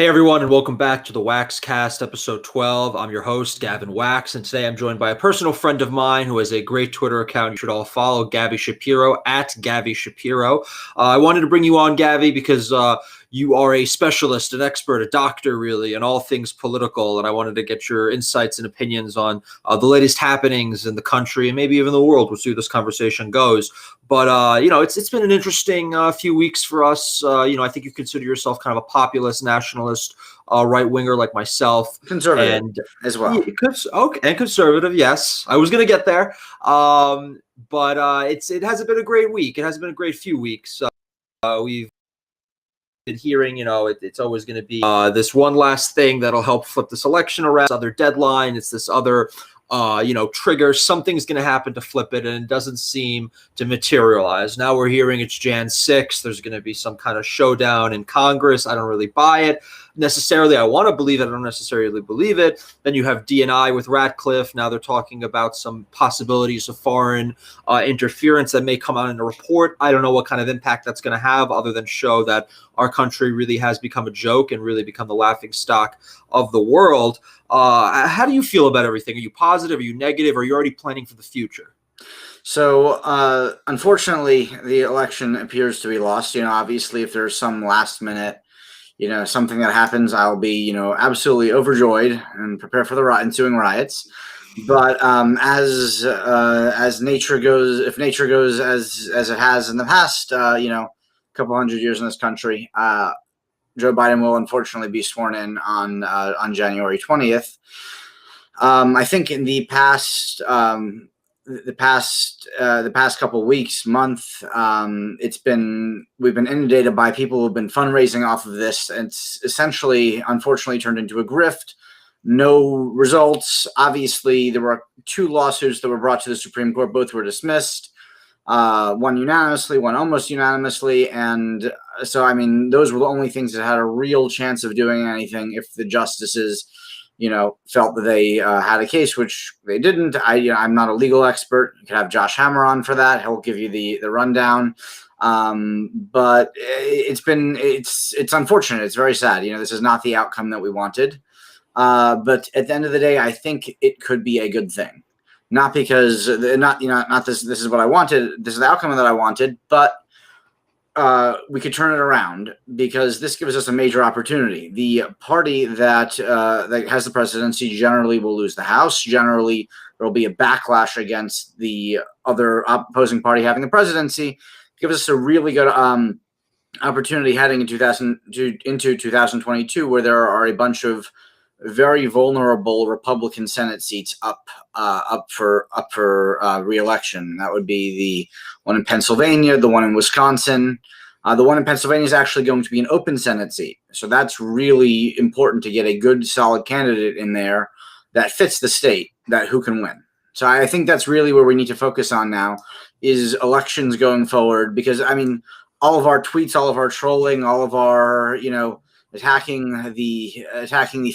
Hey everyone, and welcome back to the Waxcast, episode 12. I'm your host, Gavin Wax, and today I'm joined by a personal friend of mine who has a great Twitter account you should all follow, Gavi Shapiro, at Gavi Shapiro. I wanted to bring you on, Gavi, because you are a specialist, an expert, a doctor, really, in all things political, and I wanted to get your insights and opinions on the latest happenings in the country and maybe even the world. We'll see where this conversation goes. But, it's been an interesting few weeks for us. I think you consider yourself kind of a populist, nationalist, right-winger like myself. Conservative and as well. Okay, and conservative, yes. I was going to get there. But it hasn't been a great week. It hasn't been a great few weeks. We've been hearing, it's always going to be this one last thing that'll help flip this election around, this other deadline. It's this other trigger. Something's going to happen to flip it, and it doesn't seem to materialize. Now we're hearing it's Jan 6th. There's going to be some kind of showdown in Congress. I don't really buy it necessarily. I want to believe it. I don't necessarily believe it. Then you have D&I with Ratcliffe. Now they're talking about some possibilities of foreign interference that may come out in a report. I don't know what kind of impact that's going to have other than show that our country really has become a joke and really become the laughing stock of the world. How do you feel about everything? Are you positive? Are you negative? Are you already planning for the future? So, unfortunately, the election appears to be lost. Obviously, if there's some last minute, something that happens, I'll be, absolutely overjoyed and prepare for the ensuing riots. But as nature goes, if nature goes as it has in the past, a couple hundred years in this country, Joe Biden will unfortunately be sworn in on January 20th. I think in the past couple weeks, month, we've been inundated by people who've been fundraising off of this. It's essentially, unfortunately, turned into a grift. No results. Obviously, there were 2 lawsuits that were brought to the Supreme Court. Both were dismissed. One unanimously, one almost unanimously. And so, those were the only things that had a real chance of doing anything if the justices, felt that they had a case, which they didn't. I'm not a legal expert. You could have Josh Hammer on for that. He'll give you the rundown. But it's unfortunate. It's very sad. This is not the outcome that we wanted. But at the end of the day, I think it could be a good thing. Not because this is what I wanted. This is the outcome that I wanted, but we could turn it around because this gives us a major opportunity. The party that has the presidency generally will lose the House. Generally, there will be a backlash against the other opposing party having the presidency. It gives us a really good opportunity heading into 2022, where there are a bunch of very vulnerable Republican Senate seats up for re-election. That would be the one in Pennsylvania, the one in Wisconsin. The one in Pennsylvania is actually going to be an open Senate seat. So that's really important to get a good, solid candidate in there that fits the state, that who can win. So I think that's really where we need to focus on now is elections going forward, because, all of our tweets, all of our trolling, all of our, attacking the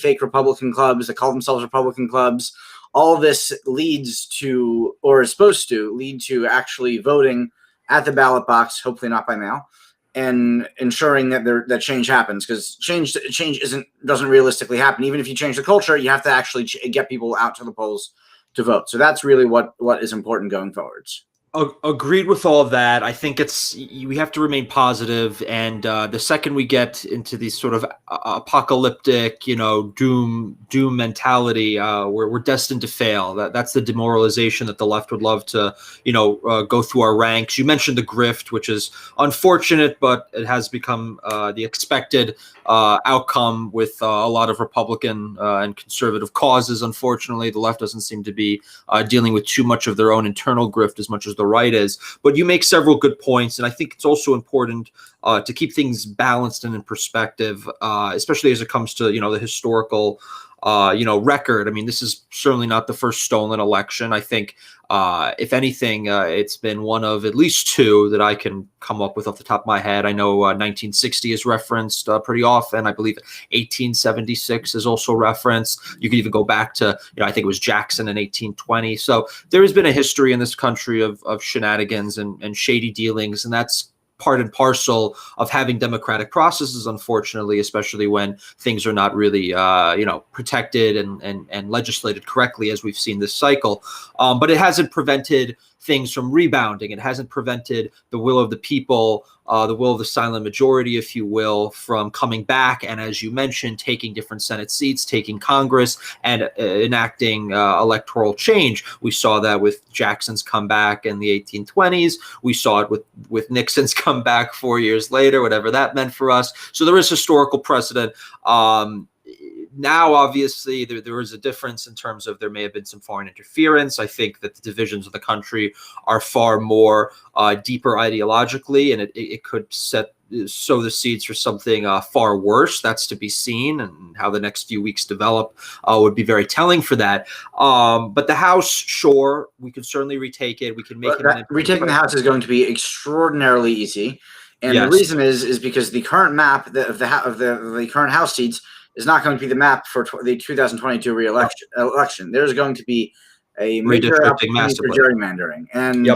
fake Republican clubs that call themselves Republican clubs. All this leads to, or is supposed to lead to, actually voting at the ballot box, hopefully not by mail, and ensuring that that change happens. Because change doesn't realistically happen. Even if you change the culture, you have to actually get people out to the polls to vote. So that's really what is important going forwards. Agreed with all of that. I think we have to remain positive, and the second we get into these sort of apocalyptic, doom mentality, we're destined to fail. That's the demoralization that the left would love to, go through our ranks. You mentioned the grift, which is unfortunate, but it has become the expected outcome with a lot of Republican and conservative causes. Unfortunately, the left doesn't seem to be dealing with too much of their own internal grift as much as the right is. But you make several good points, and I think it's also important to keep things balanced and in perspective, especially as it comes to the historical record. This is certainly not the first stolen election. I think, if anything, it's been one of at least 2 that I can come up with off the top of my head. I know 1960 is referenced pretty often. I believe 1876 is also referenced. You could even go back to, I think it was Jackson in 1820. So there has been a history in this country of shenanigans and shady dealings, and that's part and parcel of having democratic processes, unfortunately, especially when things are not really, protected and legislated correctly, as we've seen this cycle. But it hasn't prevented things from rebounding. It hasn't prevented the will of the people, the will of the silent majority, if you will, from coming back. And as you mentioned, taking different Senate seats, taking Congress, and enacting electoral change. We saw that with Jackson's comeback in the 1820s. We saw it with Nixon's comeback 4 years later, whatever that meant for us. So there is historical precedent. Now, obviously, there is a difference in terms of there may have been some foreign interference. I think that the divisions of the country are far more deeper ideologically, and it could sow the seeds for something far worse. That's to be seen, and how the next few weeks develop would be very telling for that. But the House, sure, we can certainly retake it. We can make it. Retaking the House is going to be extraordinarily easy, and yes. The reason is because the current map of the current House seats is not going to be the map for the 2022 election. There's going to be a major opportunity for gerrymandering, and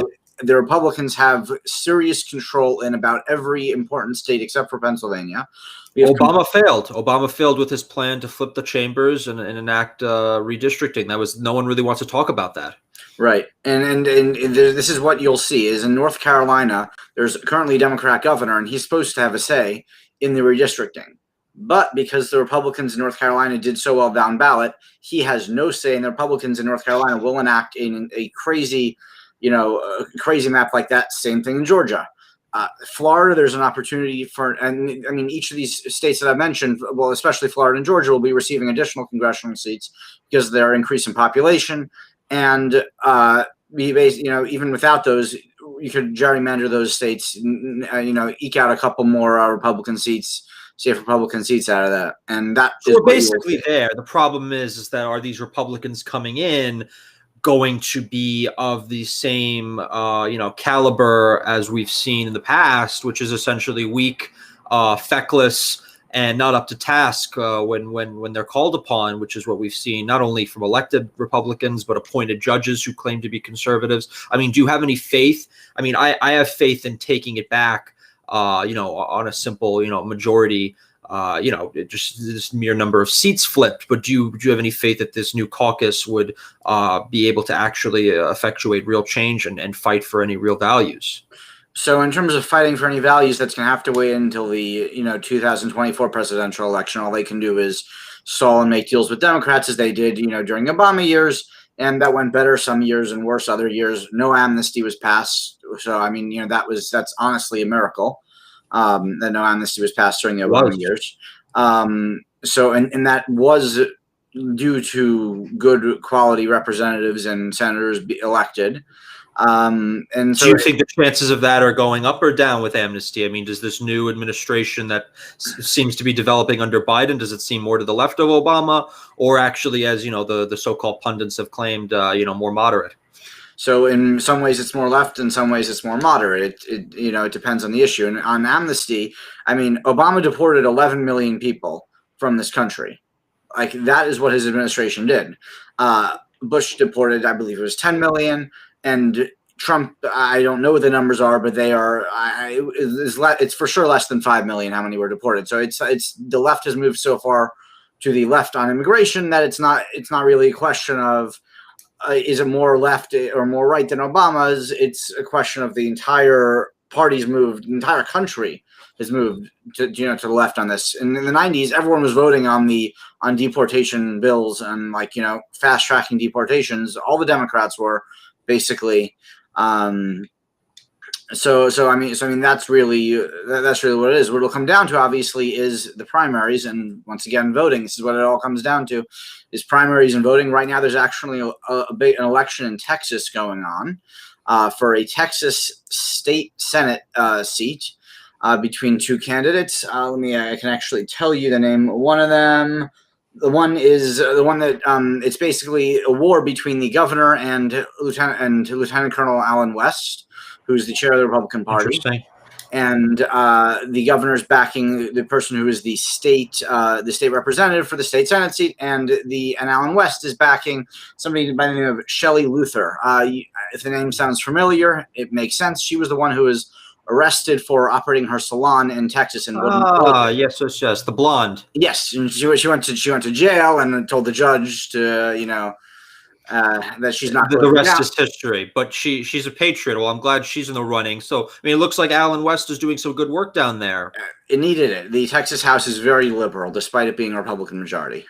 the Republicans have serious control in about every important state except for Pennsylvania. Obama failed. Obama failed with his plan to flip the chambers and enact redistricting. No one really wants to talk about that. Right, and this is what you'll see is in North Carolina, there's currently a Democrat governor, and he's supposed to have a say in the redistricting. But because the Republicans in North Carolina did so well down ballot, he has no say, and the Republicans in North Carolina will enact a crazy, crazy map like that. Same thing in Georgia. Florida, there's an opportunity for, and I mean, each of these states that I've mentioned, well, especially Florida and Georgia, will be receiving additional congressional seats because they're increasing population. And even without those, you could gerrymander those states, eke out a couple more Republican seats. See Republican seats out of that, and that so we're basically there. The problem is that are these Republicans coming in going to be of the same caliber as we've seen in the past, which is essentially weak, feckless, and not up to task when they're called upon, which is what we've seen not only from elected Republicans but appointed judges who claim to be conservatives. I mean, do you have any faith? I mean, I have faith in taking it back. On a simple, majority, just this mere number of seats flipped. But do you have any faith that this new caucus would be able to actually effectuate real change and fight for any real values? So in terms of fighting for any values, that's going to have to wait until the 2024 presidential election. All they can do is stall and make deals with Democrats as they did, during Obama years. And that went better some years and worse other years. No amnesty was passed. So, I mean, that's honestly a miracle that no amnesty was passed during the Obama years. So that was due to good quality representatives and senators elected. And so do you think the chances of that are going up or down with amnesty? I mean, does this new administration that seems to be developing under Biden, does it seem more to the left of Obama, or actually, as the so-called pundits have claimed, more moderate? So in some ways it's more left, in some ways it's more moderate. It depends on the issue. And on amnesty, I mean, Obama deported 11 million people from this country. Like, that is what his administration did. Bush deported, I believe it was 10 million. And Trump, I don't know what the numbers are, but they are. It's for sure less than 5 million. How many were deported? So it's the left has moved so far to the left on immigration that it's not really a question of is it more left or more right than Obama's. It's a question of the entire party's moved, the entire country has moved to the left on this. And in the 90s, everyone was voting on deportation bills and fast tracking deportations. All the Democrats were. Basically, so I mean that's really what it is. What it'll come down to, obviously, is the primaries, and once again, voting. This is what it all comes down to: is primaries and voting. Right now, there's actually an election in Texas going on for a Texas state Senate seat between two candidates. I can actually tell you the name of one of them. The one is the one that it's basically a war between the governor and Lieutenant Colonel Allen West, who's the chair of the Republican Party. Interesting. And the governor's backing the person who is the state representative for the state Senate seat, and Allen West is backing somebody by the name of Shelley Luther. If the name sounds familiar, it makes sense. She was the one who was arrested for operating her salon in Texas and wouldn't close it. Yes, the blonde. Yes, and she went to jail and told the judge to that she's not. The rest is history. But she's a patriot. Well, I'm glad she's in the running. So I mean, it looks like Alan West is doing some good work down there. It needed it. The Texas House is very liberal, despite it being a Republican majority.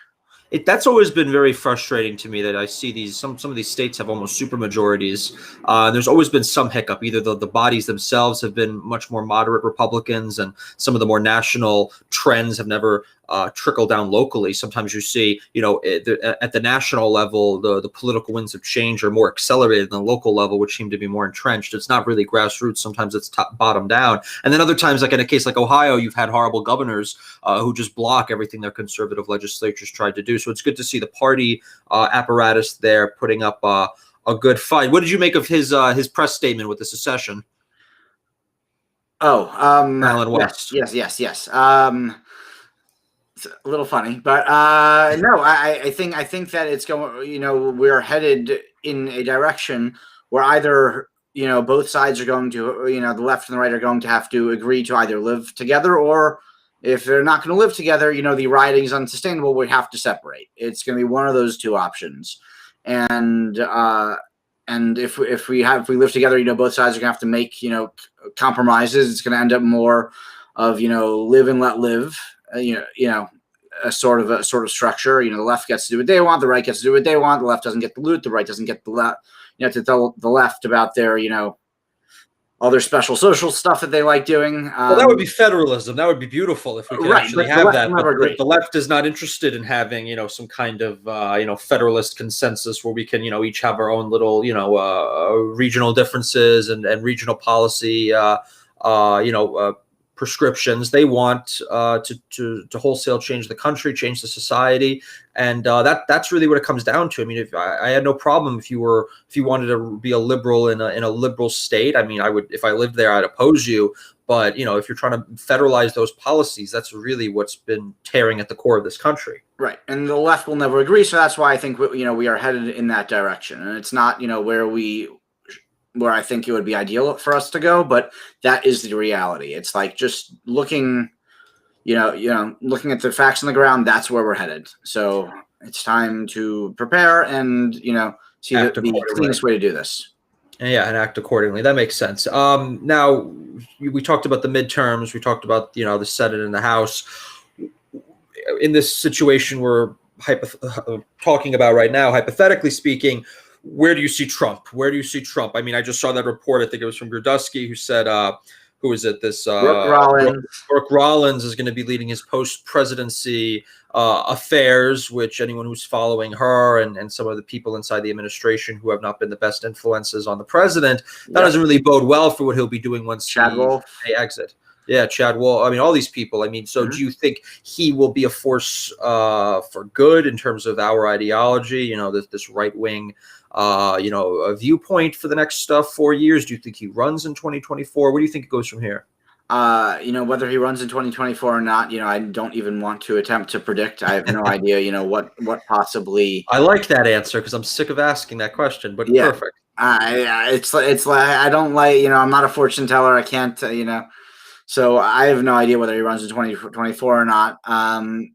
That's always been very frustrating to me that I see these some of these states have almost super majorities. There's always been some hiccup. Either the bodies themselves have been much more moderate Republicans, and some of the more national trends have never trickled down locally. Sometimes you see, at the national level, the political winds of change are more accelerated than the local level, which seem to be more entrenched. It's not really grassroots. Sometimes it's bottom down. And then other times, like in a case like Ohio, you've had horrible governors who just block everything their conservative legislatures tried to do. So it's good to see the party apparatus there putting up a good fight. What did you make of his press statement with the secession? Alan West. Yes. It's a little funny, but no, I think that it's going. We're headed in a direction where either both sides are going to, the left and the right are going to have to agree to either live together, or if they're not going to live together, the rioting is unsustainable. We have to separate. It's going to be one of those two options, and if we live together, both sides are going to have to make compromises. It's going to end up more of live and let live. A sort of structure. The left gets to do what they want, the right gets to do what they want. The left doesn't get the loot, the right doesn't get the left. To tell the left about their all their special social stuff that they like doing. Well, that would be federalism. That would be beautiful if we could actually have that. But the left is not interested in having some kind of federalist consensus where we can each have our own little regional differences and regional policy prescriptions. They want to wholesale change the country, change the society, and that's really what it comes down to. I mean, if I had no problem if you wanted to be a liberal in a liberal state. I mean, I would, if I lived there, I'd oppose you. But if you're trying to federalize those policies, that's really what's been tearing at the core of this country. Right, and the left will never agree. So that's why I think we are headed in that direction, and it's not where I think it would be ideal for us to go, but that is the reality. It's like just looking at the facts on the ground. That's where we're headed. So it's time to prepare and see the cleanest way to do this. And act accordingly. That makes sense. Now we talked about the midterms. We talked about the Senate and the House. In this situation we're talking about right now, hypothetically speaking, where do you see Trump? I mean, I just saw that report. I think it was from Grudusky, who said, who is it? This Brooke Rollins is going to be leading his post-presidency affairs, which anyone who's following her and some of the people inside the administration who have not been the best influences on the president, that doesn't really bode well for what he'll be doing once they exit. Yeah, Chad Wolf. I mean, all these people. I mean, so do you think he will be a force for good in terms of our ideology? This right wing, a viewpoint for the next 4 years. Do you think he runs in 2024? Where do you think it goes from here? Whether he runs in 2024 or not, I don't even want to attempt to predict. I have no idea. What possibly. I like that answer because I'm sick of asking that question. But perfect. It's like I don't like. I'm not a fortune teller. I can't. So I have no idea whether he runs in 2024 or not. In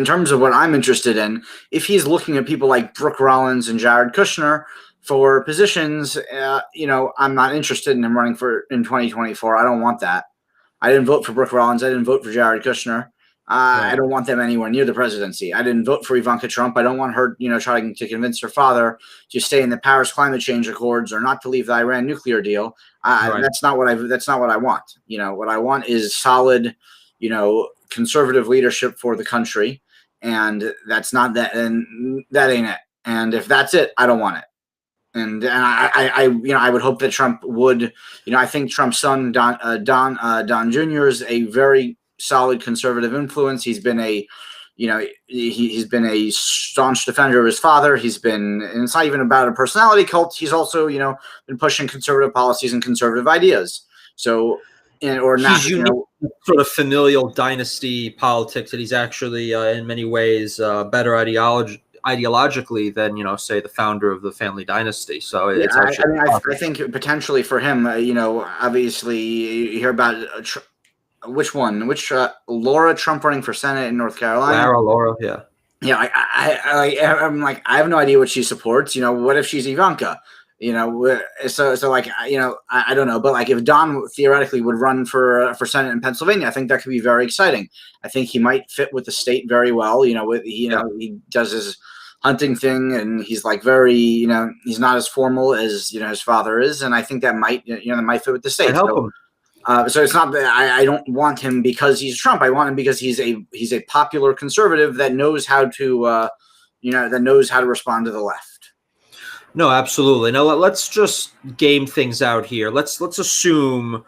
terms of what I'm interested in, if he's looking at people like Brooke Rollins and Jared Kushner for positions, I'm not interested in him running in 2024. I don't want that. I didn't vote for Brooke Rollins. I didn't vote for Jared Kushner. I don't want them anywhere near the presidency. I didn't vote for Ivanka Trump. I don't want her, trying to convince her father to stay in the Paris climate change accords or not to leave the Iran nuclear deal. That's not what I want. What I want is solid, conservative leadership for the country, and that's not that, and that ain't it. And if that's it, I don't want it. And I would hope that Trump would. I think Trump's son Don Jr. is a very solid conservative influence. He's been he's been a staunch defender of his father. And it's not even about a personality cult. He's also, been pushing conservative policies and conservative ideas. So, he's unique, sort of familial dynasty politics that he's actually, in many ways, better ideologically than say the founder of the family dynasty. So Yeah, it's actually. I think potentially for him, obviously you hear about which one, Laura Trump running for Senate in North Carolina. Laura, yeah. Yeah, I'm like, I have no idea what she supports. What if she's Ivanka? So like, I don't know, but like if Don theoretically would run for Senate in Pennsylvania, I think that could be very exciting. I think he might fit with the state very well. He does his hunting thing, and he's like very, he's not as formal as his father is, and I think that might fit with the state. I'd help him. So it's not that I don't want him because he's Trump. I want him because he's a popular conservative that knows how to respond to the left. No, absolutely. Now let's just game things out here. Let's assume,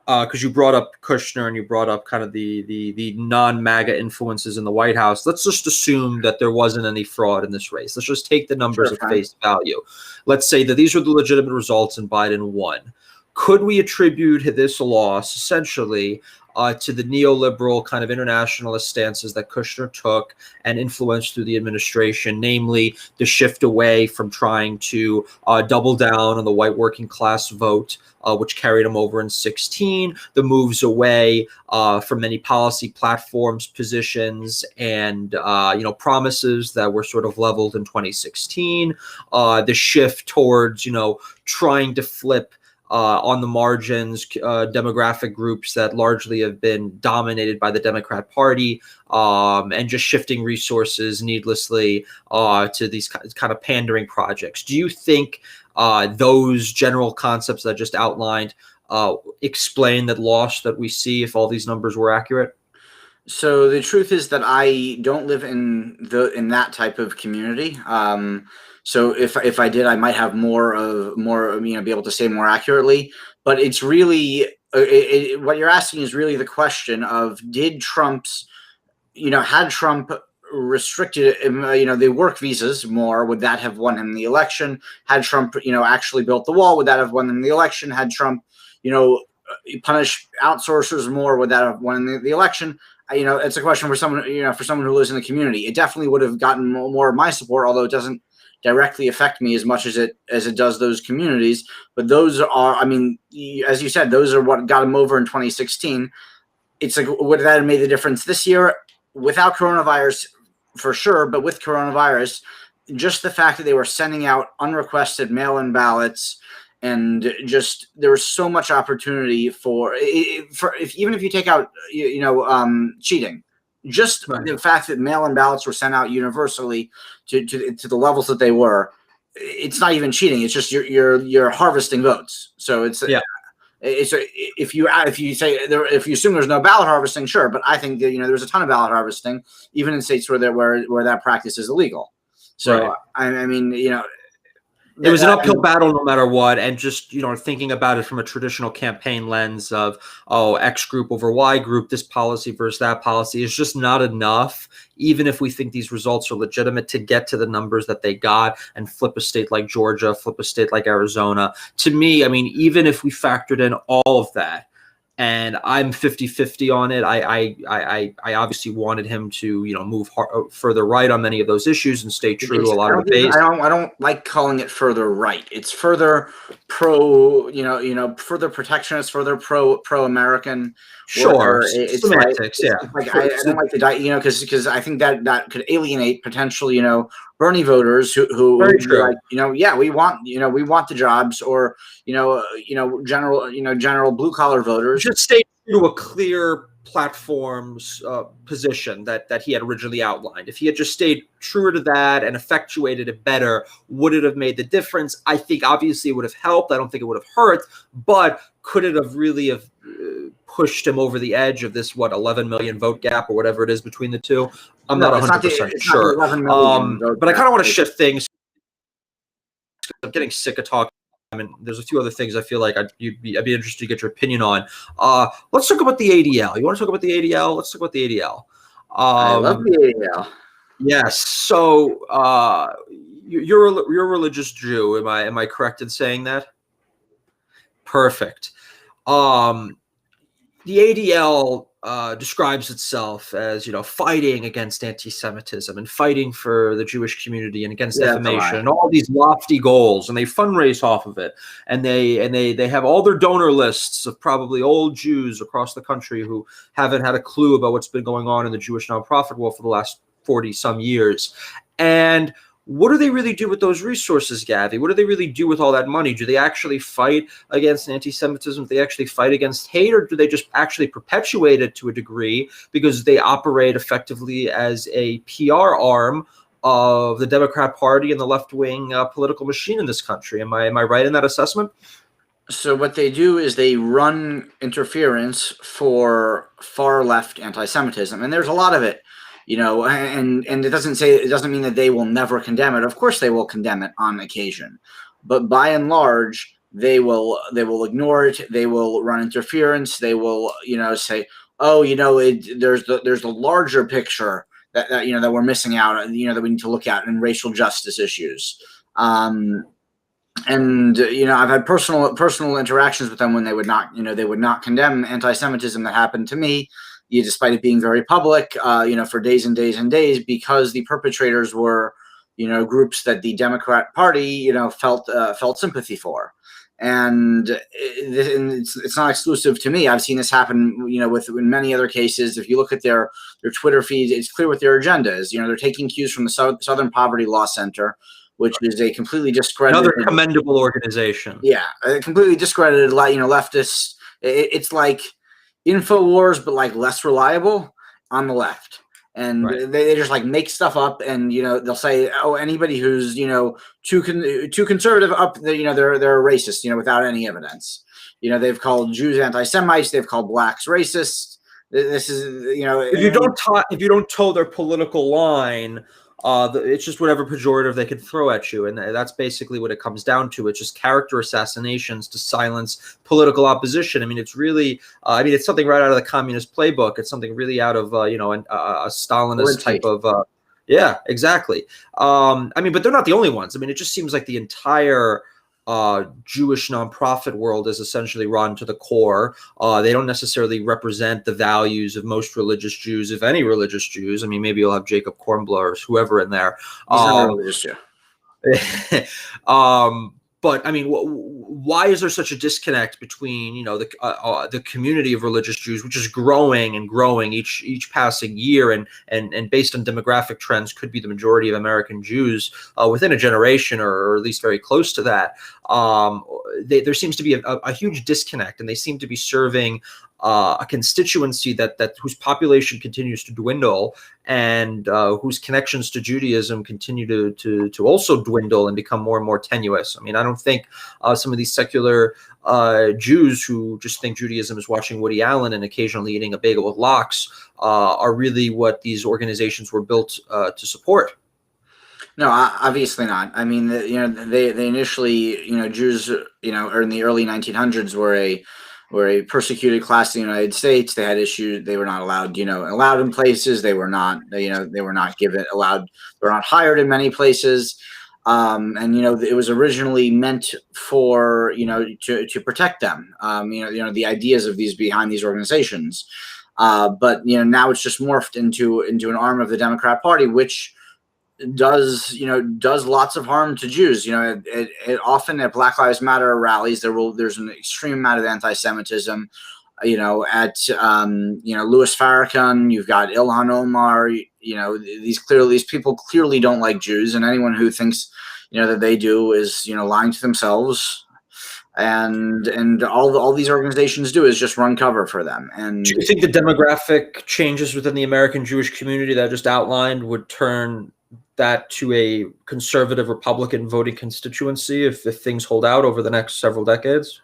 because you brought up Kushner and you brought up kind of the non-MAGA influences in the White House. Let's just assume that there wasn't any fraud in this race. Let's just take the numbers at face value. Let's say that these were the legitimate results and Biden won. Could we attribute this loss essentially to the neoliberal kind of internationalist stances that Kushner took and influenced through the administration, namely the shift away from trying to double down on the white working class vote, which carried him over in 2016, the moves away from many policy platforms, positions, and promises that were sort of leveled in 2016, the shift towards trying to flip on the margins, demographic groups that largely have been dominated by the Democrat Party, and just shifting resources needlessly to these kind of pandering projects. Do you think those general concepts that I just outlined explain that loss that we see if all these numbers were accurate? So the truth is that I don't live in that type of community. So if I did, I might have more be able to say more accurately. But it's really what you're asking is really the question of had Trump restricted the work visas more, would that have won him the election? Had Trump actually built the wall, would that have won him the election? Had Trump punished outsourcers more, would that have won the election? It's a question for someone who lives in the community. It definitely would have gotten more of my support, although it doesn't directly affect me as much as it does those communities. But those are, as you said, those are what got him over in 2016. It's like, would that have made the difference this year? Without coronavirus, for sure, but with coronavirus, just the fact that they were sending out unrequested mail-in ballots, and just there was so much opportunity even if you take out cheating, just right. The fact that mail-in ballots were sent out universally to the levels that they were, it's not even cheating. It's just you're harvesting votes. So it's if you assume there's no ballot harvesting, sure, but I think that there's a ton of ballot harvesting even in states where that practice is illegal. So right. It was an uphill battle no matter what. And just, thinking about it from a traditional campaign lens of, X group over Y group, this policy versus that policy is just not enough, even if we think these results are legitimate, to get to the numbers that they got and flip a state like Georgia, flip a state like Arizona. To me, even if we factored in all of that, and I'm 50-50 on it. I obviously wanted him to, move further right on many of those issues and stay true to a lot of the base. I don't like calling it further right. It's further pro, further protectionist, further pro-American. Sure, it's semantics. I don't like the because I think that could alienate potential, Bernie voters who very true. Like, we want the jobs, or general blue collar voters. Just stay true to a clear platform's position that he had originally outlined. If he had just stayed truer to that and effectuated it better, would it have made the difference? I think obviously it would have helped. I don't think it would have hurt, but could it have really pushed him over the edge of this 11 million vote gap or whatever it is between the two? I'm not 100% sure. But I kind of want to shift things. I'm getting sick of talking. There's a few other things I feel like I'd be interested to get your opinion on. Let's talk about the ADL. You want to talk about the ADL? Let's talk about the ADL. I love the ADL. Yes. So you're a religious Jew. Am I correct in saying that? Perfect. The ADL describes itself as, fighting against anti-Semitism and fighting for the Jewish community and against Yeah, that's a defamation lie. and all these lofty goals, and they fundraise off of it, and they have all their donor lists of probably old Jews across the country who haven't had a clue about what's been going on in the Jewish nonprofit world for the last 40 some years. And what do they really do with those resources, Gavi? What do they really do with all that money? Do they actually fight against anti-Semitism? Do they actually fight against hate, or do they just actually perpetuate it to a degree because they operate effectively as a PR arm of the Democrat Party and the left-wing political machine in this country? Am I right in that assessment? So what they do is they run interference for far left anti-Semitism, and there's a lot of it, and it doesn't mean that they will never condemn it. Of course, they will condemn it on occasion, but by and large, they will ignore it. They will run interference. They will say, oh, there's the larger picture that that we're missing out on, that we need to look at in racial justice issues. And I've had personal interactions with them when they would not condemn anti-Semitism that happened to me, despite it being very public, for days and days and days, because the perpetrators were groups that the Democrat Party felt sympathy for. And it's not exclusive to me. I've seen this happen, with in many other cases. If you look at their Twitter feeds, it's clear what their agenda is. They're taking cues from the Southern Poverty Law Center, which is a completely discredited, Another commendable organization. Yeah, a completely discredited, leftist. It's like InfoWars, but like less reliable on the left. And Right. they just like make stuff up, and they'll say, oh, anybody who's too conservative up, they're racist, without any evidence. They've called Jews anti-Semites, they've called blacks racist. This is if you don't toe their political line, it's just whatever pejorative they could throw at you, and that's basically what it comes down to. It's just character assassinations to silence political opposition. I mean, it's really, it's something right out of the communist playbook. It's something really out of a Stalinist type of. Yeah, exactly. But they're not the only ones. It just seems like the entire Jewish nonprofit world is essentially rotten to the core. They don't necessarily represent the values of most religious Jews, if any religious Jews. Maybe you'll have Jacob Kornbluh or whoever in there. He's not religious, But why is there such a disconnect between the community of religious Jews, which is growing and growing each passing year, and based on demographic trends could be the majority of American Jews within a generation, or at least very close to that. There seems to be a huge disconnect, and they seem to be serving a constituency that whose population continues to dwindle, and whose connections to Judaism continue to also dwindle and become more and more tenuous. I don't think some of these secular Jews who just think Judaism is watching Woody Allen and occasionally eating a bagel with lox are really what these organizations were built to support. No, obviously not. They initially, Jews, or in the early 1900s were a persecuted class in the United States. They had issues. They were not allowed in places. They were not, they were not allowed. They were not hired in many places. It was originally meant for, to protect them. The ideas of behind these organizations. But now it's just morphed into an arm of the Democrat Party, which does lots of harm to Jews. It often at Black Lives Matter rallies there's an extreme amount of anti-Semitism. At Louis Farrakhan, you've got Ilhan Omar. These people clearly don't like Jews, and anyone who thinks that they do is lying to themselves. And all these organizations do is just run cover for them. And do you think the demographic changes within the American Jewish community that I just outlined would turn that to a conservative Republican voting constituency if things hold out over the next several decades?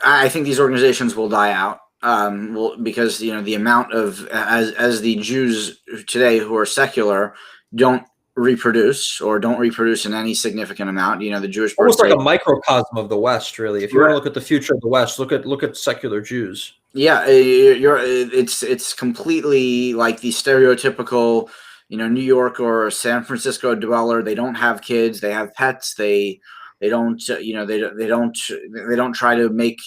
I think these organizations will die out, because the amount of as the Jews today who are secular don't reproduce in any significant amount. The Jewish almost like a microcosm of the West, really. If you want to look at the future of the West, look at secular Jews. Yeah, it's completely like the stereotypical New York or San Francisco dweller. They don't have kids. They have pets. They don't try to make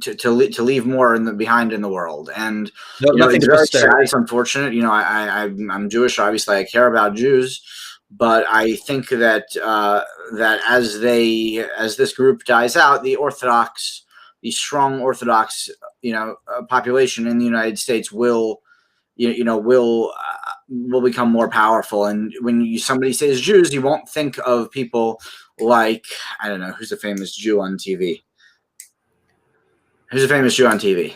to leave more behind in the world. And No, nothing it's to very sad. posterity. It's unfortunate. I'm Jewish. Obviously, I care about Jews, but I think that that as this group dies out, the strong Orthodox population in the United States will will become more powerful. And when somebody says Jews, you won't think of people like, I don't know, who's a famous Jew on TV. Who's a famous Jew on TV?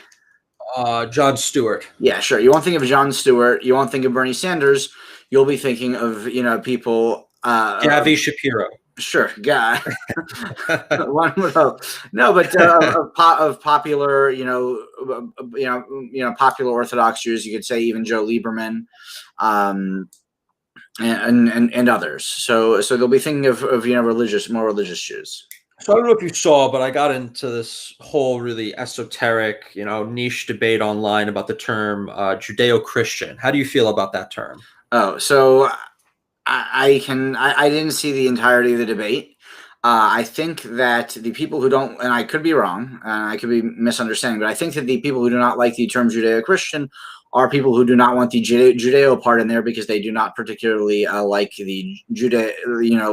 Jon Stewart. Yeah, sure. You won't think of Jon Stewart. You won't think of Bernie Sanders. You'll be thinking of people. Gavi Shapiro. Sure, guy. One would hope. No, but of popular, popular Orthodox Jews. You could say even Joe Lieberman, and others. So they'll be thinking of more religious Jews. So I don't know if you saw, but I got into this whole really esoteric, niche debate online about the term Judeo-Christian. How do you feel about that term? Oh, so I didn't see the entirety of the debate. I think that the people who don't, and I could be wrong, I could be misunderstanding, but I think that the people who do not like the term Judeo-Christian are people who do not want the Judeo part in there because they do not particularly like the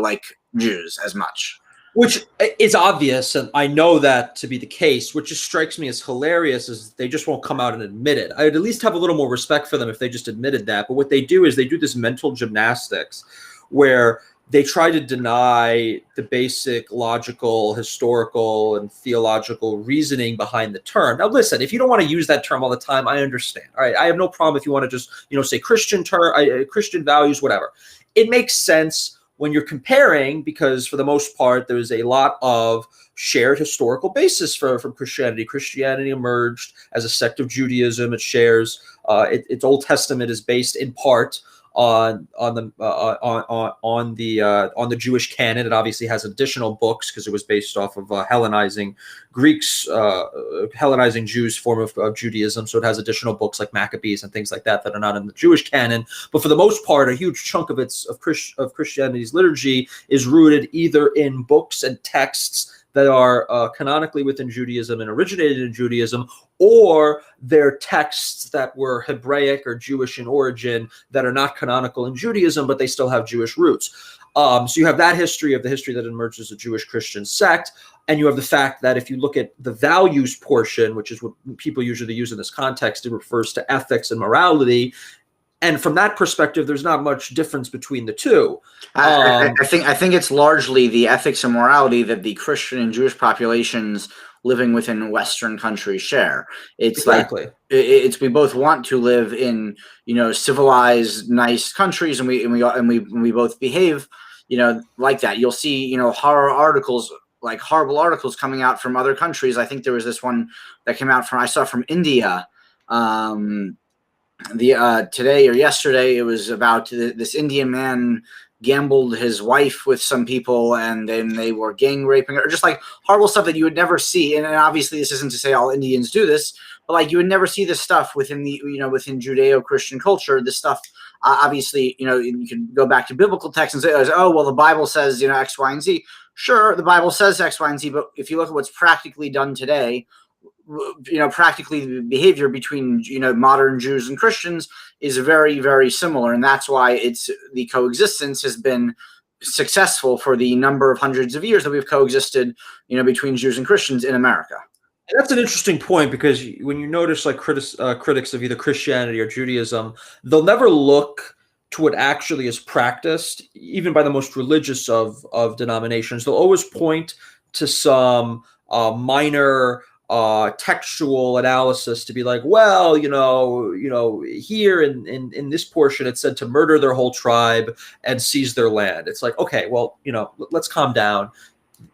like Jews as much. Which is obvious, and I know that to be the case. What just strikes me as hilarious is they just won't come out and admit it. I'd at least have a little more respect for them if they just admitted that. But what they do is they do this mental gymnastics where they try to deny the basic logical, historical, and theological reasoning behind the term. Now, listen, if you don't want to use that term all the time, I understand. All right, I have no problem if you want to just say Christian Christian values, whatever. It makes sense when you're comparing, because for the most part, there's a lot of shared historical basis from Christianity. Christianity emerged as a sect of Judaism. It shares its Old Testament is based in part on the Jewish canon. It obviously has additional books because it was based off of Hellenizing Greeks, Hellenizing Jews form of Judaism. So it has additional books like Maccabees and things like that are not in the Jewish canon. But for the most part, a huge chunk of Christianity's liturgy is rooted either in books and texts that are canonically within Judaism and originated in Judaism, or they're texts that were Hebraic or Jewish in origin that are not canonical in Judaism, but they still have Jewish roots. So you have that history of the history that emerged as a Jewish Christian sect, and you have the fact that if you look at the values portion, which is what people usually use in this context, it refers to ethics and morality. And from that perspective, there's not much difference between the two. I think it's largely the ethics and morality that the Christian and Jewish populations living within Western countries share. It's exactly. Like we both want to live in civilized, nice countries, and we both behave like that. You'll see horrible articles coming out from other countries. I think there was this one that came out I saw from India. Today or yesterday, it was about this Indian man gambled his wife with some people, and then they were gang raping her, just like horrible stuff that you would never see. And obviously, this isn't to say all Indians do this, but like you would never see this stuff within within Judeo-Christian culture. This stuff, obviously, you can go back to biblical texts and say, oh, well, the Bible says X, Y, and Z. Sure, the Bible says X, Y, and Z, but if you look at what's practically done today, practically the behavior between modern Jews and Christians is very, very similar, and that's why the coexistence has been successful for the number of hundreds of years that we've coexisted between Jews and Christians in America. And that's an interesting point, because when you notice like critics of either Christianity or Judaism, they'll never look to what actually is practiced, even by the most religious of denominations. They'll always point to some minor textual analysis to be like, well, here in this portion it said to murder their whole tribe and seize their land. It's like, okay, well, let's calm down.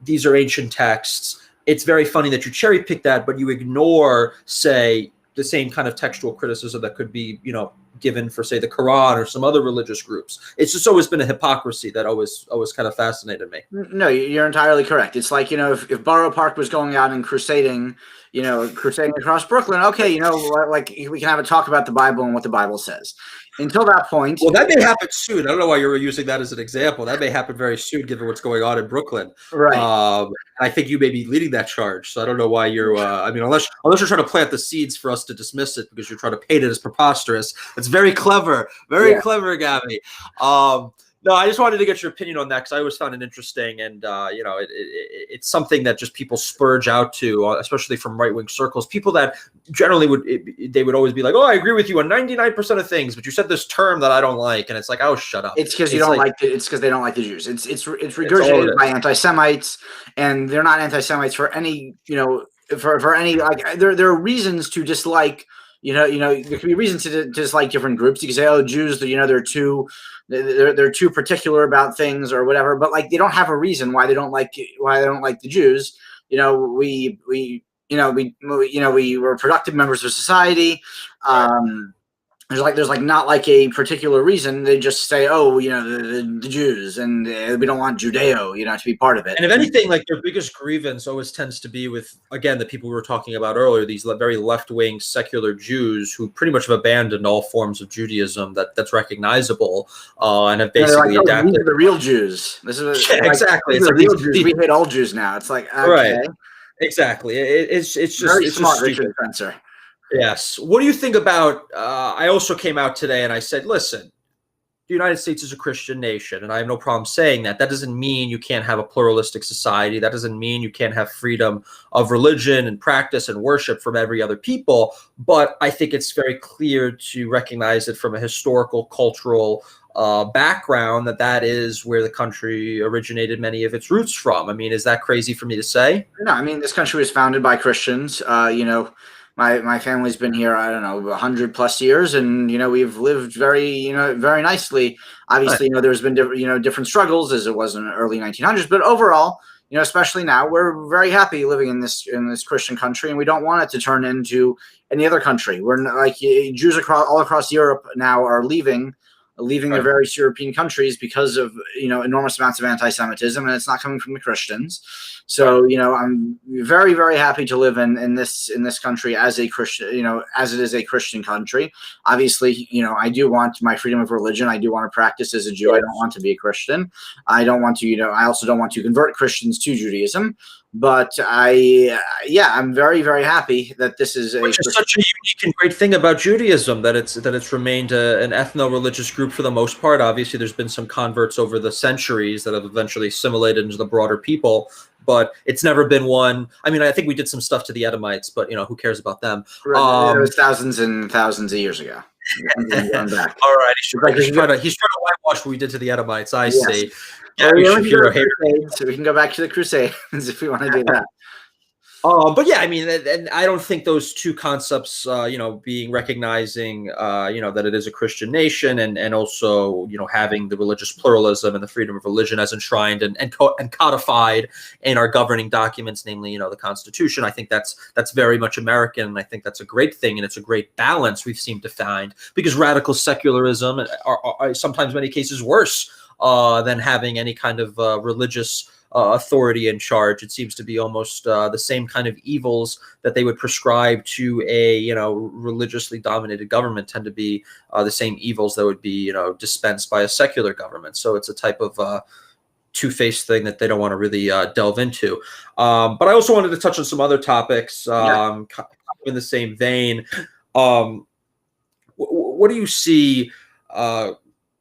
These are ancient texts. It's very funny that you cherry pick that, but you ignore, say, the same kind of textual criticism that could be, given for, say, the Quran or some other religious groups. It's just always been a hypocrisy that always kind of fascinated me. No, you're entirely correct. It's like, if Borough Park was going out and crusading across Brooklyn, okay, like we can have a talk about the Bible and what the Bible says. until that point. Well, that may happen soon. I don't know why you were using that as an example. That may happen very soon, given what's going on in Brooklyn. Right. I think you may be leading that charge. So I don't know why you're. I mean, unless you're trying to plant the seeds for us to dismiss it because you're trying to paint it as preposterous. It's very clever, very clever, Gavi. No, I just wanted to get your opinion on that because I always found it interesting, and it's something that just people spurge out to, especially from right-wing circles. People that generally would always be like, "Oh, I agree with you on 99% of things, but you said this term that I don't like," and it's like, "Oh, shut up." It's because you don't like it. It's because they don't like the Jews. It's regurgitated by anti-Semites, and they're not anti-Semites for any for any like there are reasons to dislike. There can be reasons to dislike different groups. You can say, "Oh, Jews, they're too particular about things or whatever," but like they don't have a reason why they don't like the Jews. We were productive members of society. There's not like a particular reason. They just say, "Oh, the Jews, and we don't want Judeo, to be part of it." And if anything, like their biggest grievance always tends to be with, again, the people we were talking about earlier, these very left-wing secular Jews who pretty much have abandoned all forms of Judaism that's recognizable and have basically adapted. These are the real Jews. This is exactly. It's like real Jews. We hate all Jews now. It's like, okay. Right. Exactly. It's just very it's smart, just Richard Spencer. Yes. What do you think about? I also came out today and I said, listen, the United States is a Christian nation, and I have no problem saying that. That doesn't mean you can't have a pluralistic society. That doesn't mean you can't have freedom of religion and practice and worship from every other people. But I think it's very clear to recognize it from a historical, cultural background that is where the country originated many of its roots from. I mean, is that crazy for me to say? No, I mean, this country was founded by Christians. My family's been here, I don't know, 100+ years, and we've lived very nicely. Obviously, there's been different struggles as it was in the early 1900s, but overall, especially now, we're very happy living in this Christian country, and we don't want it to turn into any other country. We're like Jews all across Europe now are leaving the various European countries because of enormous amounts of anti-Semitism, and it's not coming from the Christians. So I'm very, very happy to live in this country as a Christian, as it is a Christian country. Obviously, I do want my freedom of religion. I do want to practice as a Jew. I don't want to be a Christian. I don't want to, I also don't want to convert Christians to Judaism. But I'm very, very happy that this is which is such a unique and great thing about Judaism, that it's remained an ethno-religious group for the most part. Obviously, there's been some converts over the centuries that have eventually assimilated into the broader people, but it's never been one. I mean, I think we did some stuff to the Edomites, but who cares about them? It was thousands and thousands of years ago. All right, he's trying to whitewash what we did to the Edomites. I see. Shapiro, so we can go back to the Crusades if we want to do that. But yeah, I mean, and I don't think those two concepts, being recognizing, that it is a Christian nation, and also, having the religious pluralism and the freedom of religion as enshrined and codified in our governing documents, namely, the Constitution. I think that's very much American, and I think that's a great thing, and it's a great balance we've seemed to find, because radical secularism are sometimes, many cases, worse than having any kind of religious authority in charge. It seems to be almost the same kind of evils that they would prescribe to a religiously dominated government tend to be the same evils that would be dispensed by a secular government. So it's a type of two-faced thing that they don't want to really delve into. But I also wanted to touch on some other topics kind of in the same vein. What do you see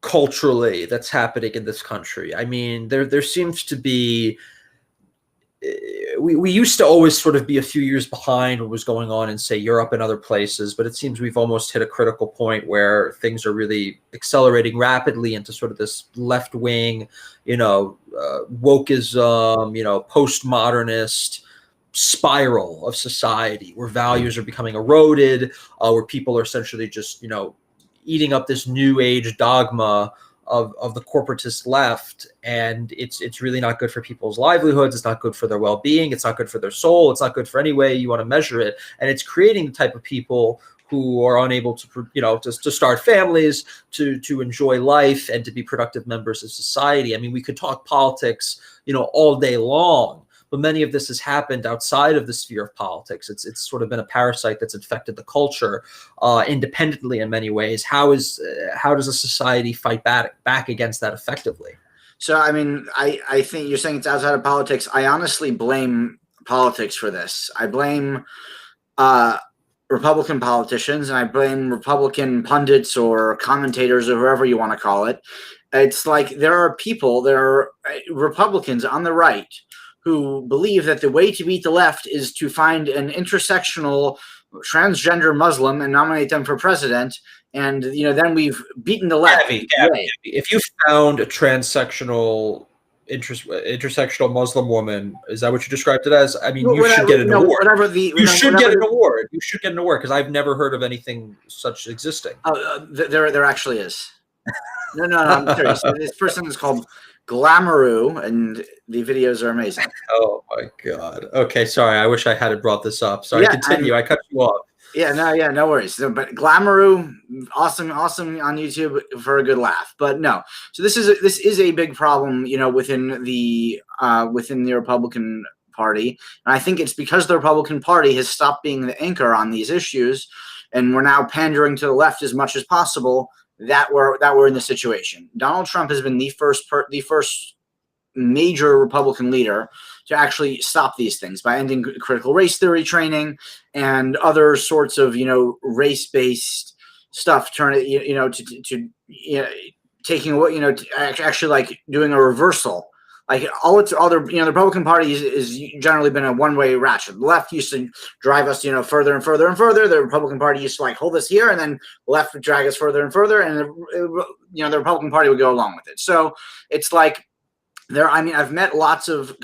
culturally that's happening in this country? I mean, there seems to be, we used to always sort of be a few years behind what was going on in, say, Europe and other places, but it seems we've almost hit a critical point where things are really accelerating rapidly into sort of this left-wing, wokeism, postmodernist spiral of society, where values are becoming eroded, where people are essentially just, eating up this new age dogma of the corporatist left, and it's really not good for people's livelihoods. It's not good for their well-being. It's not good for their soul. It's not good for any way you want to measure it. And it's creating the type of people who are unable to, to start families, to enjoy life, and to be productive members of society. I mean, we could talk politics, all day long, but many of this has happened outside of the sphere of politics. It's sort of been a parasite that's infected the culture independently in many ways. How does a society fight back against that effectively? So, I mean, I think you're saying it's outside of politics. I honestly blame politics for this. I blame Republican politicians, and I blame Republican pundits or commentators or whoever you want to call it. It's like there are Republicans on the right who believe that the way to beat the left is to find an intersectional transgender Muslim and nominate them for president. And, then we've beaten the left. Gavi, if you found a intersectional Muslim woman, is that what you described it as? I mean, you should get an award. You should get an award. You should get an award because I've never heard of anything such existing. There actually is. No, I'm serious. This person is called Glamouroo, and the videos are amazing. Oh my God. Okay, sorry. I wish I hadn't brought this up. Sorry, continue. I cut you off. Yeah, no worries. So, but Glamouroo, awesome on YouTube for a good laugh. But no, so this is a big problem, within the Republican Party, and I think it's because the Republican Party has stopped being the anchor on these issues, and we're now pandering to the left as much as possible. That we're in this situation. Donald Trump has been the first major Republican leader to actually stop these things by ending critical race theory training and other sorts of race-based stuff. Turn it to taking away actually like doing a reversal. Like all the Republican Party is generally been a one-way ratchet. The left used to drive us further and further and further. The Republican Party used to like hold us here, and then the left would drag us further and further, and the Republican Party would go along with it. So it's like I've met lots of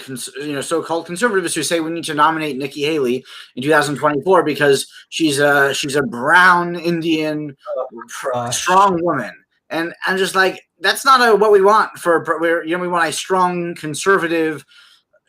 so-called conservatives who say we need to nominate Nikki Haley in 2024 because she's a brown Indian strong woman, and I'm just like, that's not what we want we want a strong conservative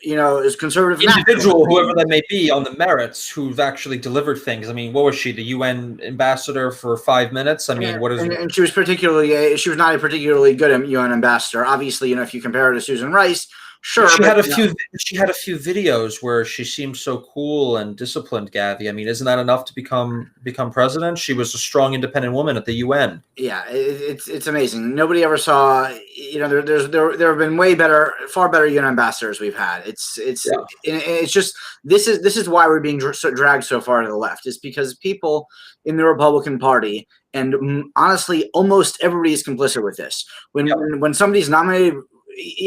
conservative individual, whoever that may be, on the merits, who've actually delivered things. I mean, what was she, the UN ambassador for 5 minutes? I mean, and she was not a particularly good UN ambassador. Obviously, if you compare her to Susan Rice, sure. She had a few videos where she seemed so cool and disciplined, Gavi. I mean, isn't that enough to become president? She was a strong, independent woman at the UN. Yeah, it's amazing. Nobody ever saw. There have been far better UN ambassadors we've had. It's just this is why we're being dragged so far to the left. Is because people in the Republican Party, and honestly, almost everybody is complicit with this. When somebody's nominated.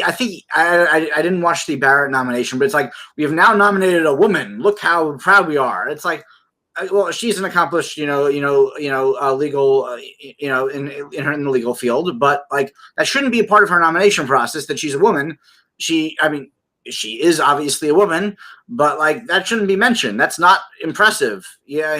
I think I didn't watch the Barrett nomination, but it's like, we have now nominated a woman. Look how proud we are. It's like, well, she's an accomplished, legal, in the legal field, but like that shouldn't be a part of her nomination process. That she's a woman. She is obviously a woman, but like that shouldn't be mentioned. That's not impressive. Yeah,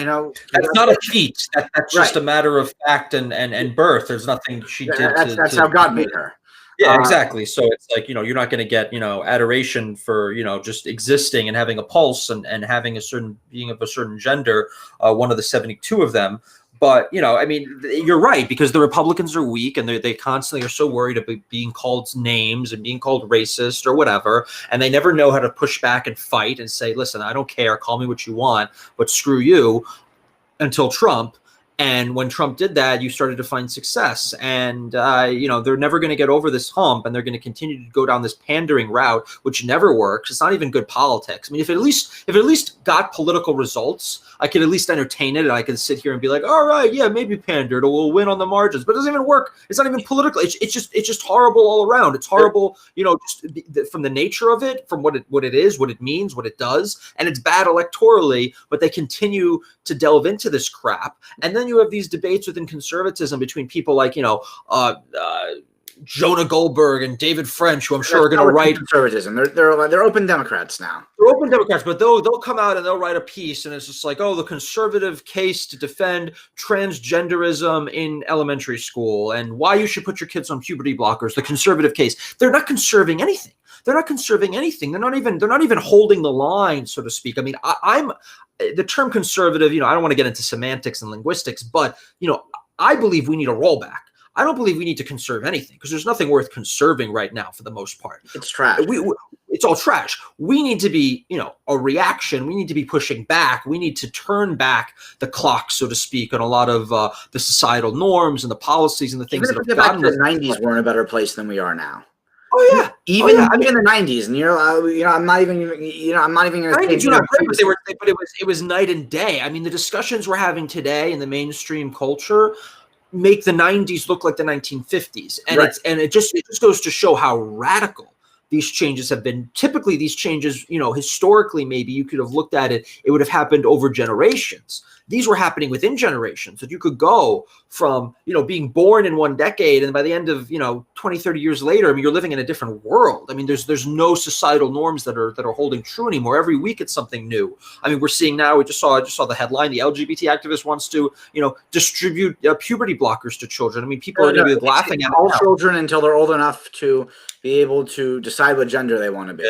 that's not a feat. That's just a matter of fact and birth. There's nothing she did. That's how God made her. Yeah, exactly. So it's like, you're not going to get, adoration for, just existing and having a pulse and having being of a certain gender, one of the 72 of them. But, I mean, you're right, because the Republicans are weak and they constantly are so worried about being called names and being called racist or whatever. And they never know how to push back and fight and say, listen, I don't care. Call me what you want, but screw you, until Trump. And when Trump did that, you started to find success. And, they're never going to get over this hump, and they're going to continue to go down this pandering route, which never works. It's not even good politics. I mean, if it at least got political results, I could at least entertain it, and I can sit here and be like, all right, yeah, maybe pander, we'll win on the margins. But it doesn't even work. It's not even political. It's just horrible all around. It's horrible, just from the nature of it, from what it is, what it means, what it does. And it's bad electorally, but they continue to delve into this crap. And then you have these debates within conservatism between people like, Jonah Goldberg and David French, who I'm sure are going to write conservatism. They're open Democrats now. They're open Democrats, but they'll come out and they'll write a piece, and it's just like, the conservative case to defend transgenderism in elementary school and why you should put your kids on puberty blockers. The conservative case. They're not conserving anything. They're not conserving anything. They're not even holding the line, so to speak. I mean, I'm the term conservative. I don't want to get into semantics and linguistics, but I believe we need a rollback. I don't believe we need to conserve anything because there's nothing worth conserving right now for the most part. It's trash. it's all trash. We need to be, a reaction. We need to be pushing back. We need to turn back the clock, so to speak, on a lot of the societal norms and the policies and the things that have gotten us. The 90s were in a better place than we are now. Oh yeah, even in the 90s, and I'm not even going to say, but it was night and day. I mean, the discussions we're having today in the mainstream culture make the 90s look like the 1950s, and it just goes to show how radical these changes have been. Typically, these changes, historically, maybe you could have looked at it, it would have happened over generations. These were happening within generations, that you could go from, being born in one decade, and by the end of, 20, 30 years later, I mean, you're living in a different world. I mean, there's no societal norms that are holding true anymore. Every week it's something new. I mean, we're seeing now, I just saw the headline, the LGBT activist wants to, distribute puberty blockers to children. I mean, people are going to be laughing at all children until they're old enough to be able to decide what gender they want to be.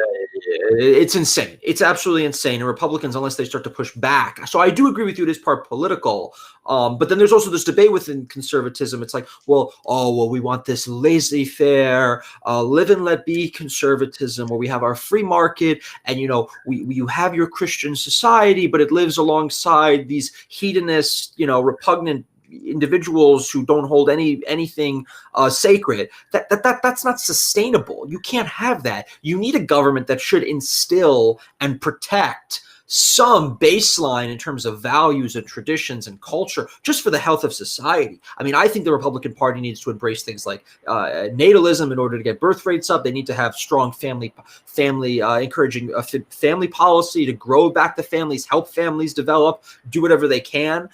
It's insane. It's absolutely insane. And Republicans, unless they start to push back. So I do agree with you. It is part political. But then there's also this debate within conservatism. It's like, we want this laissez-faire, live and let be conservatism, where we have our free market, and you have your Christian society, but it lives alongside these hedonist, repugnant individuals who don't hold anything sacred. That's not sustainable. You can't have that. You need a government that should instill and protect some baseline in terms of values and traditions and culture, just for the health of society. I mean, I think the Republican Party needs to embrace things like natalism in order to get birth rates up. They need to have strong family encouraging family policy to grow back the families, help families develop, do whatever they can.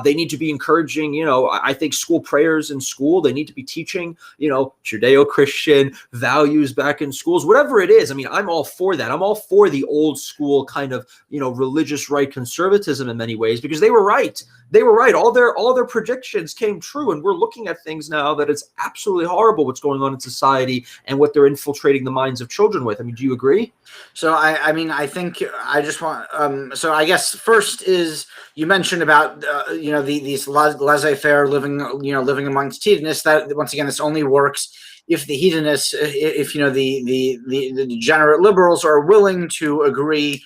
They need to be encouraging, I think, school prayers in school. They need to be teaching, Judeo-Christian values back in schools, whatever it is. I mean, I'm all for that. I'm all for the old school kind of, religious right conservatism in many ways, because they were right. All their predictions came true, and we're looking at things now that it's absolutely horrible what's going on in society and what they're infiltrating the minds of children with. I mean, do you agree? So I think I just want so I guess first is, you mentioned about these laissez-faire living amongst hedonists. That once again, this only works if the hedonists, if the degenerate liberals are willing to agree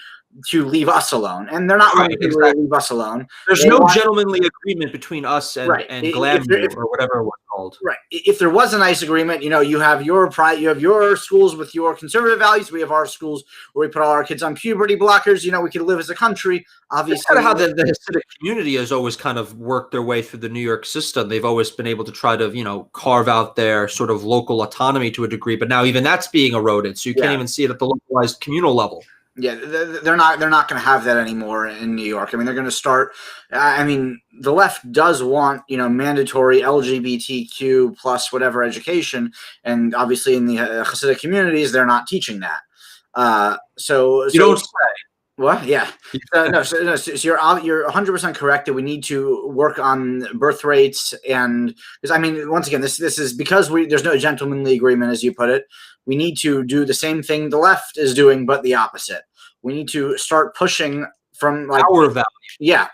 to leave us alone, and they're not willing to leave us alone. There's no gentlemanly agreement between us and Glamour or whatever it was called. Right. If there was a nice agreement, you have your schools with your conservative values. We have our schools where we put all our kids on puberty blockers. We can live as a country. Obviously, that's kind of how the Hasidic community has always kind of worked their way through the New York system. They've always been able to try to, carve out their sort of local autonomy to a degree, but now even that's being eroded. So you can't even see it at the localized communal level. Yeah, they're not going to have that anymore in New York. I mean, they're going to start. I mean, the left does want mandatory LGBTQ plus whatever education, and obviously in the Hasidic communities, they're not teaching that. So you don't say. What? Yeah. So you're 100% correct that we need to work on birth rates, and because I mean, once again, this is because there's no gentlemanly agreement, as you put it. We need to do the same thing the left is doing, but the opposite. We need to start pushing from our values. Yeah,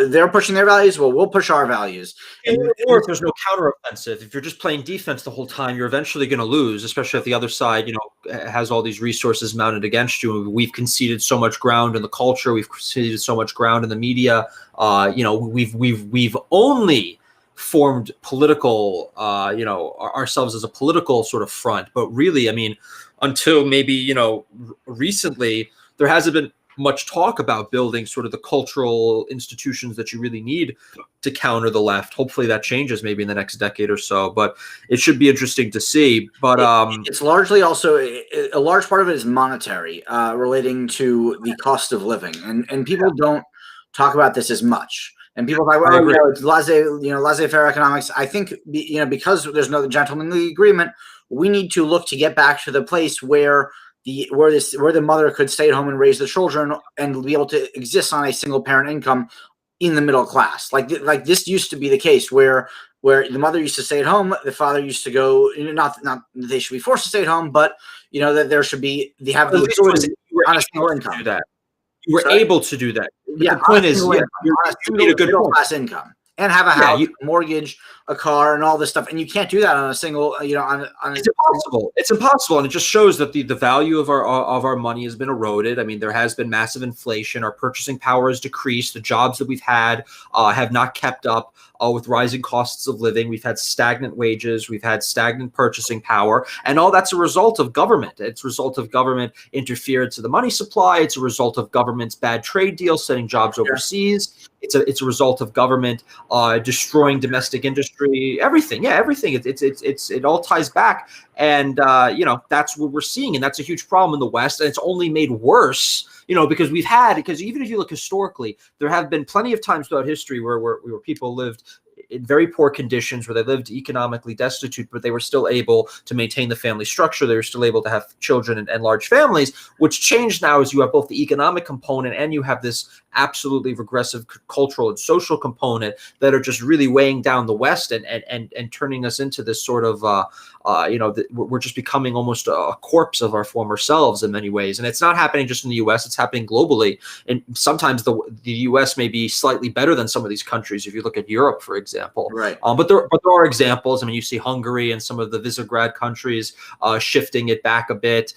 they're pushing their values. Well, we'll push our values. Or if there's no counteroffensive, if you're just playing defense the whole time, you're eventually going to lose, especially if the other side, has all these resources mounted against you. We've conceded so much ground in the culture. We've conceded so much ground in the media. We've only formed political, ourselves as a political sort of front. But really, I mean, until maybe, recently, there hasn't been much talk about building sort of the cultural institutions that you really need to counter the left. Hopefully that changes maybe in the next decade or so, but it should be interesting to see. But it's largely also a large part of it is monetary, relating to the cost of living, and people don't talk about this as much. And people are like, it's laissez-faire economics. I think, because there's no gentlemanly agreement, we need to look to get back to the place where the mother could stay at home and raise the children and be able to exist on a single parent income in the middle class. Like this used to be the case where the mother used to stay at home, the father used to go. Not that they should be forced to stay at home, but that there should be the ability on a single income. You were able to do that. Yeah, the point is, you need a good middle class income. and have a Yeah, house, a mortgage, a car, and all this stuff. And you can't do that on a single, it's impossible. It's impossible, and it just shows that the value of our money has been eroded. I mean, there has been massive inflation. Our purchasing power has decreased. The jobs that we've had have not kept up with rising costs of living. We've had stagnant wages. We've had stagnant purchasing power, and all that's a result of government. It's a result of government interference in the money supply. It's a result of government's bad trade deals, sending jobs overseas. It's a result of government destroying domestic industry. Everything, everything. It all ties back, and that's what we're seeing, and that's a huge problem in the West, and it's only made worse. Because even if you look historically, there have been plenty of times throughout history where people lived in very poor conditions, where they lived economically destitute, but they were still able to maintain the family structure. They were still able to have children and large families. What's changed now is you have both the economic component and you have this absolutely regressive cultural and social component that are just really weighing down the West and turning us into this sort of we're just becoming almost a corpse of our former selves in many ways. And it's not happening just in the U.S. It's happening globally. And sometimes the U.S. may be slightly better than some of these countries. If you look at Europe, for example, right. But there are examples. I mean, you see Hungary and some of the Visegrad countries shifting it back a bit.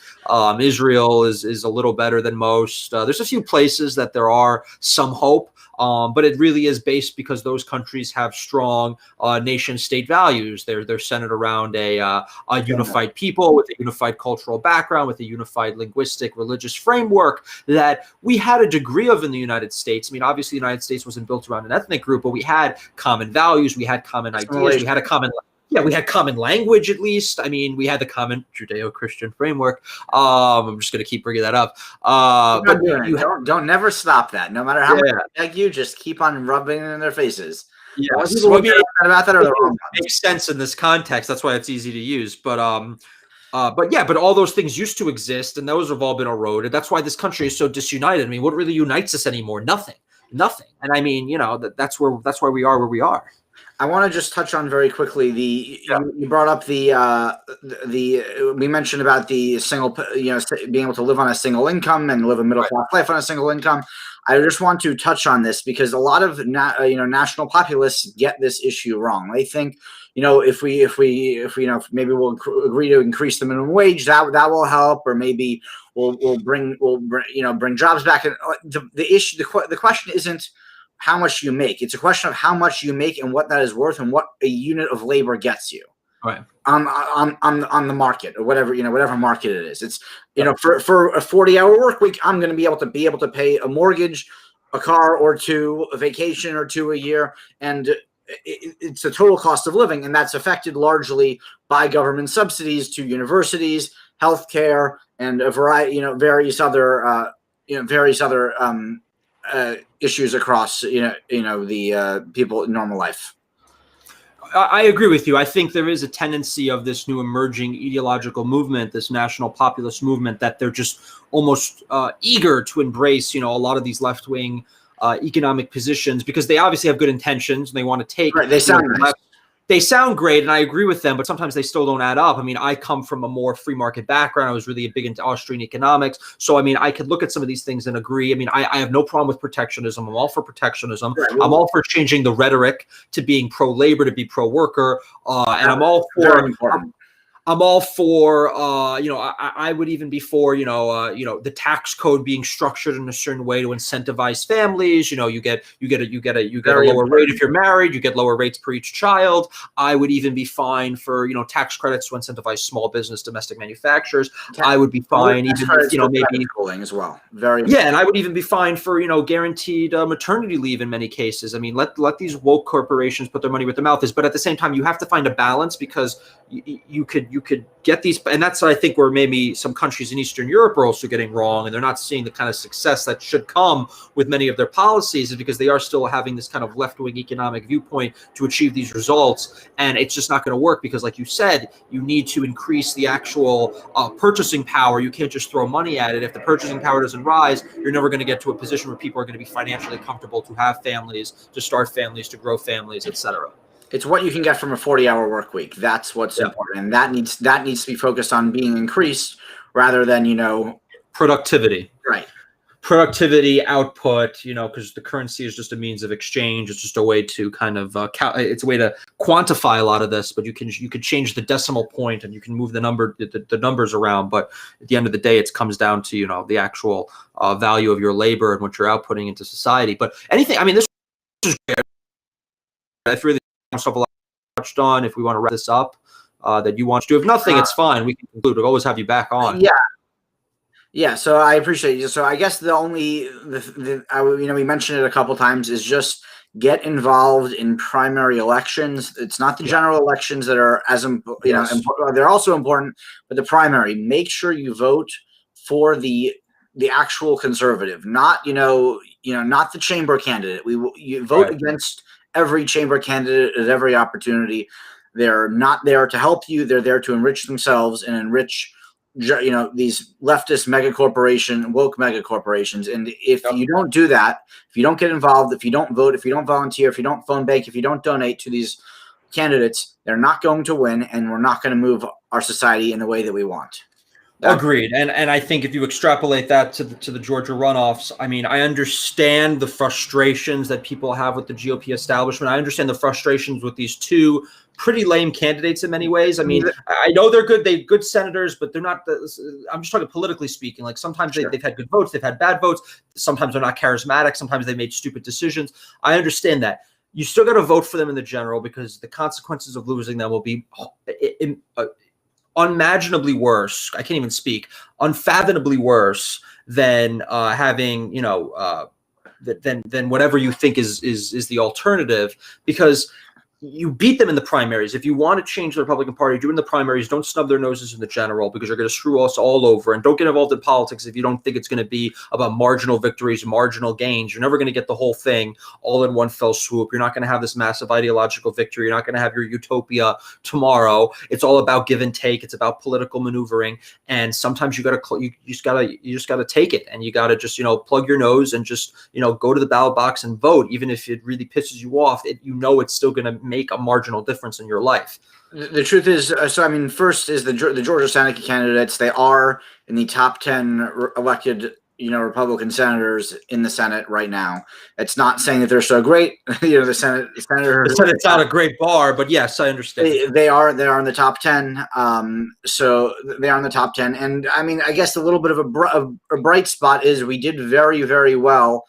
Israel is a little better than most. There's a few places that there are some hope. But it really is based because those countries have strong nation-state values. They're centered around a unified people with a unified cultural background, with a unified linguistic, religious framework that we had a degree of in the United States. I mean, obviously, the United States wasn't built around an ethnic group, but we had common values, we had common ideas, we had a common. Yeah, we had common language at least. I mean, we had the common Judeo-Christian framework. I'm just going to keep bringing that up. But don't never stop that. No matter how much they beg you, just keep on rubbing it in their faces. Yeah, about that it makes sense in this context. That's why it's easy to use. But all those things used to exist, and those have all been eroded. That's why this country is so disunited. I mean, what really unites us anymore? Nothing. And I mean, that's why we are where we are. I want to just touch on very quickly you brought up we mentioned about the single, being able to live on a single income and live a middle class life on a single income. I just want to touch on this because a lot of national populists get this issue wrong. They think, if maybe we'll agree to increase the minimum wage, that will help, or maybe we'll bring jobs back. And the question isn't how much you make. It's a question of how much you make and what that is worth and what a unit of labor gets you. Right. On the market or whatever market it is. It's for a 40-hour work week, I'm going to be able to pay a mortgage, a car or two, a vacation or two a year, and it's the total cost of living, and that's affected largely by government subsidies to universities, healthcare, and a variety, various other issues across the people in normal life. I agree with you. I think there is a tendency of this new emerging ideological movement, this national populist movement, that they're just almost eager to embrace, a lot of these left-wing economic positions because they obviously have good intentions and they want to take. Right, they sound nice. They sound great, and I agree with them, but sometimes they still don't add up. I mean, I come from a more free market background. I was really big into Austrian economics. So, I mean, I could look at some of these things and agree. I mean, I have no problem with protectionism. I'm all for protectionism. Right. I'm all for changing the rhetoric to being pro-labor, to be pro-worker. And I'm all for I'm all for, I would even be for, the tax code being structured in a certain way to incentivize families. You get a lower rate if you're married. You get lower rates per each child. I would even be fine for, tax credits to incentivize small business, domestic manufacturers. I would be fine even if, maybe schooling as well. And I would even be fine for, guaranteed maternity leave in many cases. I mean, let these woke corporations put their money where their mouth is, but at the same time, you have to find a balance because you could get these, and that's I think where maybe some countries in Eastern Europe are also getting wrong, and they're not seeing the kind of success that should come with many of their policies, is because they are still having this kind of left-wing economic viewpoint to achieve these results, and it's just not going to work because, like you said, you need to increase the actual purchasing power. You can't just throw money at it. If the purchasing power doesn't rise, you're never going to get to a position where people are going to be financially comfortable to have families, to start families, to grow families, etc. It's what you can get from a 40-hour work week. That's what's important, and that needs to be focused on being increased rather than productivity. Right. productivity, output, because the currency is just a means of exchange. It's just a way to kind of it's a way to quantify a lot of this, but you could change the decimal point and you can move the numbers around. But at the end of the day, it comes down to, the actual value of your labor and what you're outputting into society. But anything, this is great. I feel the stuff a lot touched on. If we want to wrap this up, that you want to do, if nothing, it's fine. We can conclude. We'll always have you back on. Yeah, so I appreciate you. So I guess the only, we mentioned it a couple times, is just get involved in primary elections. It's not the general elections that are as important. They're also important, but the primary. Make sure you vote for the actual conservative, not not the chamber candidate. You vote against every chamber candidate at every opportunity. They're not there to help you. They're there to enrich themselves and enrich these leftist woke mega corporations. And if you don't do that, if you don't get involved, if you don't vote, if you don't volunteer, if you don't phone bank, if you don't donate to these candidates, they're not going to win, and we're not going to move our society in the way that we want. Agreed. And I think if you extrapolate that to the Georgia runoffs, I understand the frustrations that people have with the GOP establishment. I understand the frustrations with these two pretty lame candidates in many ways. I know they're good. They're good senators, but they're not I'm just talking politically speaking. Like sometimes they've had good votes. They've had bad votes. Sometimes they're not charismatic. Sometimes they made stupid decisions. I understand that. You still got to vote for them in the general, because the consequences of losing them will be unimaginably worse. I can't even speak. Unfathomably worse than having, than whatever you think is the alternative, because you beat them in the primaries. If you want to change the Republican Party, do it in the primaries. Don't snub their noses in the general, because you're going to screw us all over. And don't get involved in politics if you don't think it's going to be about marginal victories, marginal gains. You're never going to get the whole thing all in one fell swoop. You're not going to have this massive ideological victory. You're not going to have your utopia tomorrow. It's all about give and take. It's about political maneuvering. And sometimes you just got to take it, and you got to just, plug your nose and just, go to the ballot box and vote. Even if it really pisses you off, it's still going to make a marginal difference in your life. The truth is, first is the Georgia Senate candidates. They are in the top 10 elected, Republican senators in the Senate right now. It's not saying that they're so great. The Senate's not a great bar, but yes, I understand. They are in the top 10. So they are in the top 10. And I guess a little bit of a bright spot is we did very, very well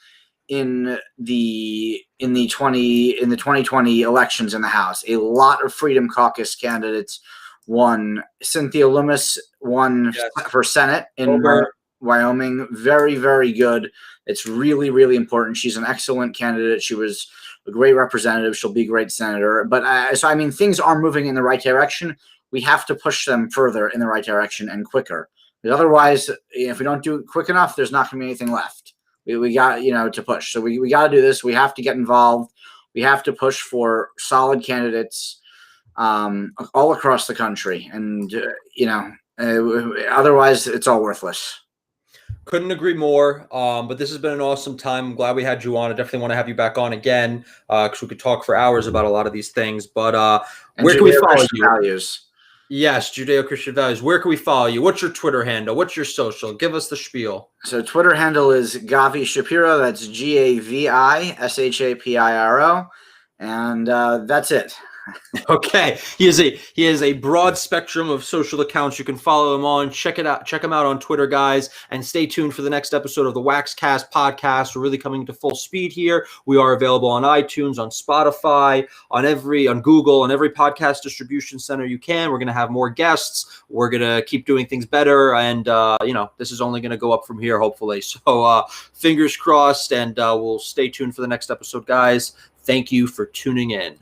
in the 2020 elections in the House. A lot of Freedom Caucus candidates won. Cynthia Lummis won for Senate in Wyoming. Very, very good. It's really, really important. She's an excellent candidate. She was a great representative. She'll be a great senator. But things are moving in the right direction. We have to push them further in the right direction and quicker. Because otherwise, if we don't do it quick enough, there's not going to be anything left. We got, to push. So we got to do this. We have to get involved. We have to push for solid candidates all across the country. And, otherwise it's all worthless. Couldn't agree more. But this has been an awesome time. I'm glad we had you on. I definitely want to have you back on again, because we could talk for hours about a lot of these things. But where can we follow you? Values. Yes, Judeo-Christian values. Where can we follow you? What's your Twitter handle? What's your social? Give us the spiel. So Twitter handle is Gavi Shapiro. That's GAVI SHAPIRO. And that's it. Okay. He has a broad spectrum of social accounts. You can follow him on. Check him out on Twitter, guys. And stay tuned for the next episode of the Waxcast podcast. We're really coming to full speed here. We are available on iTunes, on Spotify, on Google, on every podcast distribution center you can. We're going to have more guests. We're going to keep doing things better. And, this is only going to go up from here, hopefully. So fingers crossed, and we'll stay tuned for the next episode, guys. Thank you for tuning in.